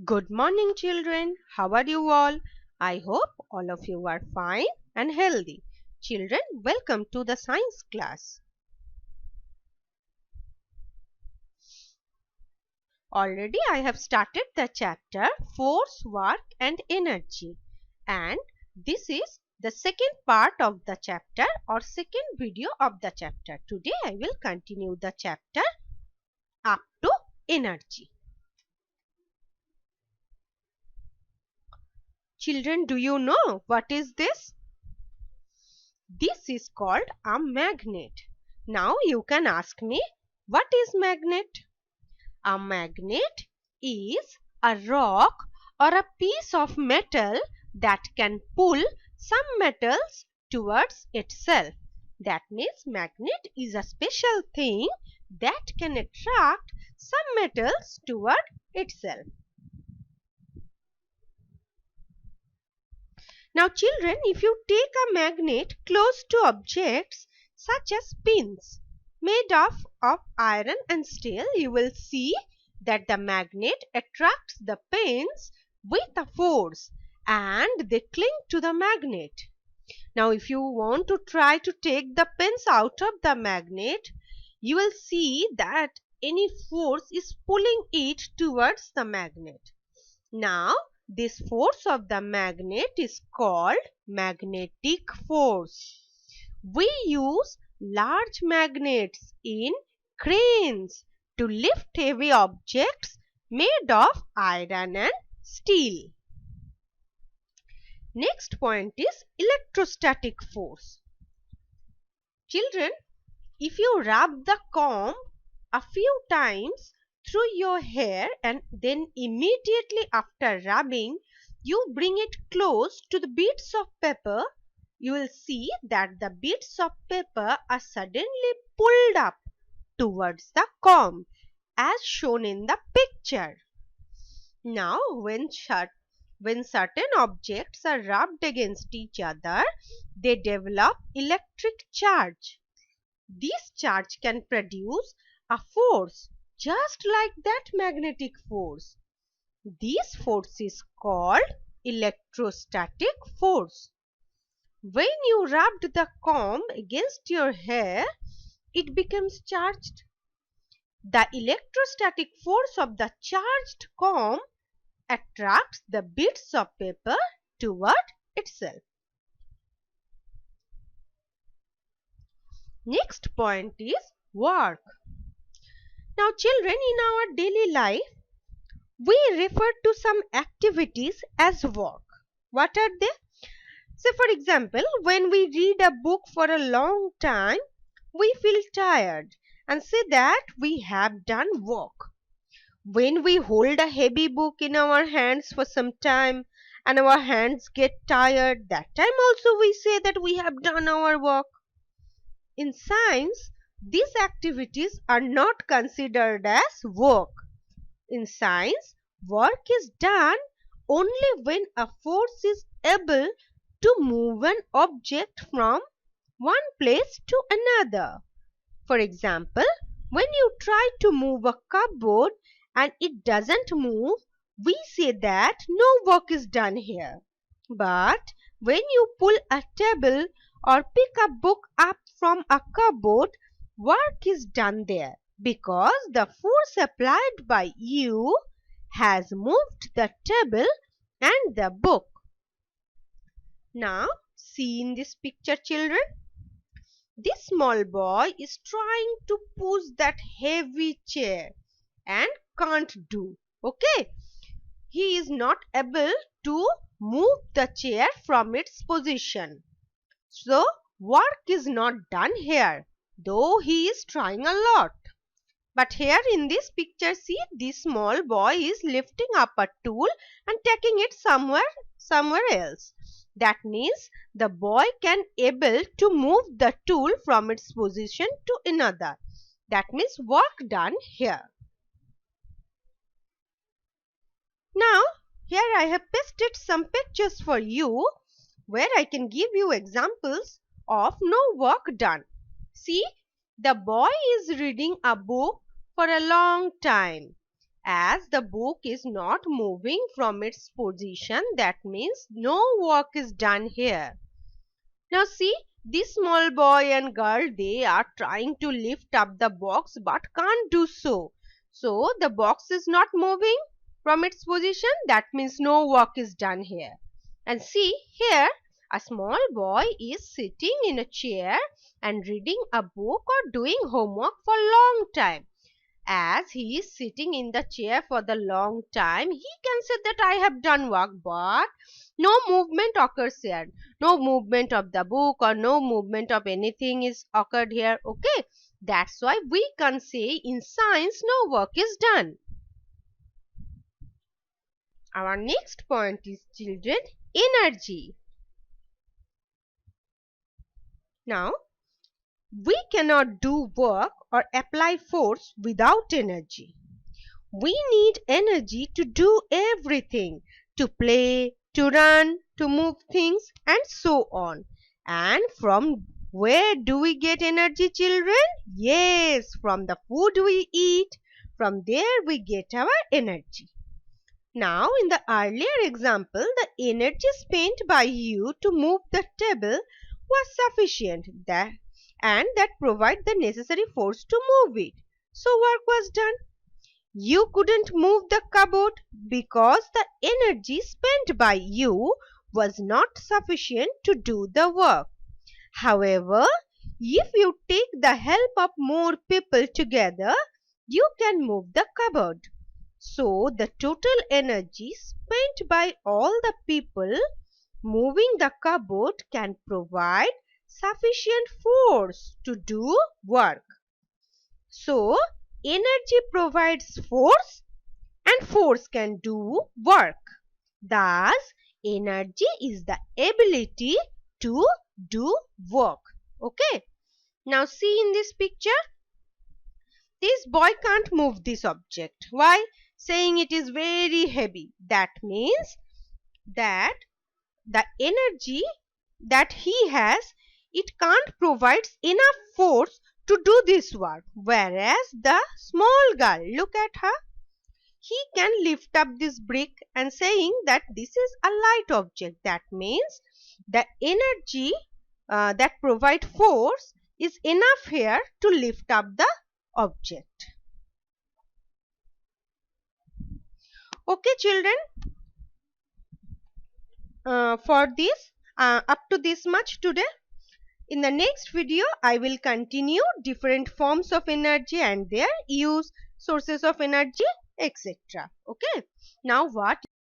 Good morning, children. How are you all? I hope all of you are fine and healthy. Children, welcome to the science class. Already I have started the chapter Force, Work and Energy. And this is the second part of the chapter or second video of the chapter. Today I will continue the chapter up to energy. Children, do you know what is this? This is called a magnet. Now you can ask me, what is magnet? A magnet is a rock or a piece of metal that can pull some metals towards itself. That means magnet is a special thing that can attract some metals toward itself. Now children, if you take a magnet close to objects such as pins made of iron and steel, you will see that the magnet attracts the pins with a force and they cling to the magnet. Now if you want to try to take the pins out of the magnet, you will see that any force is pulling it towards the magnet. Now this force of the magnet is called magnetic force. We use large magnets in cranes to lift heavy objects made of iron and steel. Next point is electrostatic force. Children, if you rub the comb a few times through your hair and then immediately after rubbing you bring it close to the bits of paper, you will see that the bits of paper are suddenly pulled up towards the comb as shown in the picture. Now when certain objects are rubbed against each other, they develop electric charge. This charge can produce a force just like that magnetic force. This force is called electrostatic force. When you rubbed the comb against your hair, it becomes charged. The electrostatic force of the charged comb attracts the bits of paper toward itself. Next point is work. Now children, in our daily life, we refer to some activities as work. What are they? Say for example, when we read a book for a long time, we feel tired and say that we have done work. When we hold a heavy book in our hands for some time and our hands get tired, that time also we say that we have done our work. In science, these activities are not considered as work. In science, work is done only when a force is able to move an object from one place to another. For example, when you try to move a cupboard and it doesn't move, we say that no work is done here. But when you pull a table or pick a book up from a cupboard, work is done there because the force applied by you has moved the table and the book. Now, see in this picture, children. This small boy is trying to push that heavy chair and can't do. Okay? He is not able to move the chair from its position. So, work is not done here, though he is trying a lot. But here in this picture, see, this small boy is lifting up a tool and taking it somewhere else. That means the boy can able to move the tool from its position to another. That means work done here. Now, here I have pasted some pictures for you where I can give you examples of no work done. See, the boy is reading a book for a long time As the book is not moving from its position, that means no work is done here. Now see, this small boy and girl, they are trying to lift up the box but can't do so. So the box is not moving from its position, that means no work is done here. And see here, a small boy is sitting in a chair and reading a book or doing homework for a long time. As he is sitting in the chair for the long time, he can say that I have done work, but no movement occurs here. No movement of the book or no movement of anything is occurred here. Okay, that's why we can say in science no work is done. Our next point is, children, energy. Now, we cannot do work or apply force without energy. We need energy to do everything, to play, to run, to move things, and so on. And from where do we get energy, children? Yes, from the food we eat. From there we get our energy. Now, in the earlier example, the energy spent by you to move the table was sufficient and that provide the necessary force to move it. So work was done. You couldn't move the cupboard because the energy spent by you was not sufficient to do the work. However, if you take the help of more people together, you can move the cupboard. So, the total energy spent by all the people moving the cupboard can provide sufficient force to do work. So, energy provides force and force can do work. Thus, energy is the ability to do work. Okay. Now, see in this picture, this boy can't move this object. Why? Saying it is very heavy. That means that the energy that he has, it can't provide enough force to do this work. Whereas the small girl, look at her, he can lift up this brick and saying that this is a light object. That means the energy that provide force is enough here to lift up the object. Okay, children, for this up to this much today. In the next video, I will continue different forms of energy and their use, sources of energy, etc. Okay. Now what